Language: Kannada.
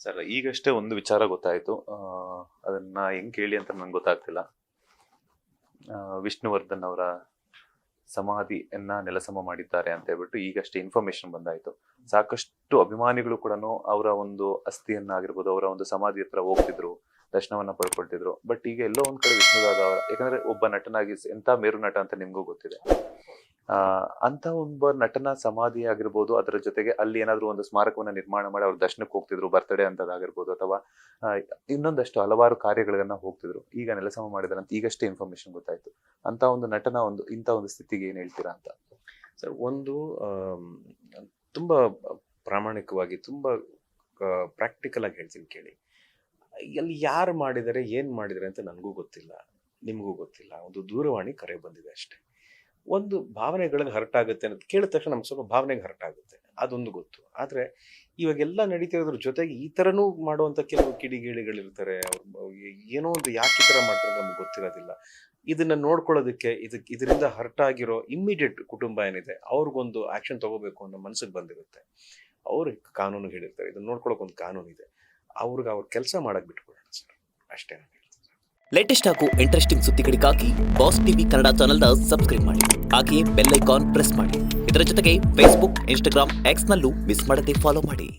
ಸರ್ ಈಗಷ್ಟೇ ಒಂದು ವಿಚಾರ ಗೊತ್ತಾಯ್ತು. ಅದನ್ನ ಹೆಂಗ್ ಹೇಳಿ ಅಂತ ನಂಗೆ ಗೊತ್ತಾಗ್ತಿಲ್ಲ. ವಿಷ್ಣುವರ್ಧನ್ ಅವರ ಸಮಾಧಿಯನ್ನ ನೆಲಸಮ ಮಾಡಿದ್ದಾರೆ ಅಂತ ಹೇಳ್ಬಿಟ್ಟು ಈಗಷ್ಟೇ ಇನ್ಫಾರ್ಮೇಶನ್ ಬಂದಾಯ್ತು. ಸಾಕಷ್ಟು ಅಭಿಮಾನಿಗಳು ಕೂಡ ಅವರ ಒಂದು ಅಸ್ಥಿಯನ್ನಾಗಿರ್ಬೋದು, ಅವರ ಒಂದು ಸಮಾಧಿ ಹತ್ರ ಹೋಗ್ತಿದ್ರು, ದರ್ಶನವನ್ನ ಪಡ್ಕೊಳ್ತಿದ್ರು. ಬಟ್ ಈಗ ಎಲ್ಲೋ ಒಂದ್ ಕಡೆ ವಿಷ್ಣುದಾದ ಅವರ, ಯಾಕಂದ್ರೆ ಒಬ್ಬ ನಟನಾಗಿ ಎಂತ ಮೇರು ನಟ ಅಂತ ನಿಮ್ಗೂ ಗೊತ್ತಿದೆ. ಅಂತ ಒಬ್ಬ ನಟನ ಸಮಾಧಿ ಆಗಿರ್ಬೋದು, ಅದರ ಜೊತೆಗೆ ಅಲ್ಲಿ ಏನಾದ್ರು ಒಂದು ಸ್ಮಾರಕವನ್ನ ನಿರ್ಮಾಣ ಮಾಡಿ ಅವ್ರ ದರ್ಶನಕ್ಕೆ ಹೋಗ್ತಿದ್ರು, ಬರ್ತಡೇ ಅಂತದಾಗಿರ್ಬೋದು, ಅಥವಾ ಇನ್ನೊಂದಷ್ಟು ಹಲವಾರು ಕಾರ್ಯಗಳನ್ನ ಹೋಗ್ತಿದ್ರು. ಈಗ ನೆಲಸಮ ಮಾಡಿದಾರೆ ಅಂತ ಈಗಷ್ಟೇ ಇನ್ಫಾರ್ಮೇಶನ್ ಗೊತ್ತಾಯ್ತು. ಅಂತ ಒಂದು ನಟನ ಇಂಥ ಒಂದು ಸ್ಥಿತಿಗೆ ಏನ್ ಹೇಳ್ತೀರಾ ಅಂತ ಸರ್. ಒಂದು ತುಂಬಾ ಪ್ರಾಮಾಣಿಕವಾಗಿ, ತುಂಬಾ ಪ್ರಾಕ್ಟಿಕಲ್ ಆಗಿ ಹೇಳ್ತೀನಿ ಕೇಳಿ. ಅಲ್ಲಿ ಯಾರು ಮಾಡಿದರೆ, ಏನ್ ಮಾಡಿದರೆ ಅಂತ ನನಗೂ ಗೊತ್ತಿಲ್ಲ, ನಿಮಗೂ ಗೊತ್ತಿಲ್ಲ. ಒಂದು ದೂರವಾಣಿ ಕರೆ ಬಂದಿದೆ ಅಷ್ಟೇ. ಒಂದು ಭಾವನೆಗಳಿಗೆ ಹರ್ಟ್ ಆಗುತ್ತೆ ಅನ್ನೋದು ಕೇಳಿದ ತಕ್ಷಣ ನಮ್ಗೆ ಸ್ವಲ್ಪ ಭಾವನೆಗೆ ಹರ್ಟ್ ಆಗುತ್ತೆ, ಅದೊಂದು ಗೊತ್ತು. ಆದರೆ ಇವಾಗೆಲ್ಲ ನಡೀತಿರೋದ್ರ ಜೊತೆಗೆ ಈ ಥರನೂ ಮಾಡುವಂಥ ಕೆಲವು ಕಿಡಿಗೇಡಿಗಳಿರ್ತಾರೆ. ಅವ್ರು ಏನೋ ಒಂದು ಯಾಕೆ ಈ ಥರ ಮಾಡ್ತಾರೆ ನಮ್ಗೆ ಗೊತ್ತಿರೋದಿಲ್ಲ. ಇದನ್ನ ನೋಡ್ಕೊಳ್ಳೋದಕ್ಕೆ, ಇದರಿಂದ ಹರ್ಟ್ ಆಗಿರೋ ಇಮ್ಮಿಡಿಯೇಟ್ ಕುಟುಂಬ ಏನಿದೆ ಅವ್ರಿಗೊಂದು ಆ್ಯಕ್ಷನ್ ತಗೋಬೇಕು ಅನ್ನೋ ಮನಸ್ಸಿಗೆ ಬಂದಿರುತ್ತೆ. ಅವ್ರಿಗೆ ಕಾನೂನು ಹೇಳಿರ್ತಾರೆ, ಇದನ್ನ ನೋಡ್ಕೊಳ್ಳೋಕೆ ಒಂದು ಕಾನೂನು ಇದೆ. ಅವ್ರಿಗೆ ಅವ್ರ ಕೆಲಸ ಮಾಡಕ್ಕೆ ಬಿಟ್ಕೊಡೋಣ ಸರ್, ಅಷ್ಟೇ. ಲೇಟೆಸ್ಟ್ ಹಾಗೂ ಇಂಟ್ರೆಸ್ಟಿಂಗ್ ಸುದ್ದಿಗಳಿಗಾಗಿ ಬಾಸ್ ಟಿವಿ ಕನ್ನಡ ಚಾನೆಲ್ನ ಸಬ್ಸ್ಕ್ರೈಬ್ ಮಾಡಿ. ಹಾಗೆಯೇ ಬೆಲ್ ಐಕಾನ್ ಪ್ರೆಸ್ ಮಾಡಿ. ಇದರ ಜೊತೆಗೆ ಫೇಸ್ಬುಕ್, ಇನ್ಸ್ಟಾಗ್ರಾಮ್, ಎಕ್ಸ್ನಲ್ಲೂ ಮಿಸ್ ಮಾಡದೆ ಫಾಲೋ ಮಾಡಿ.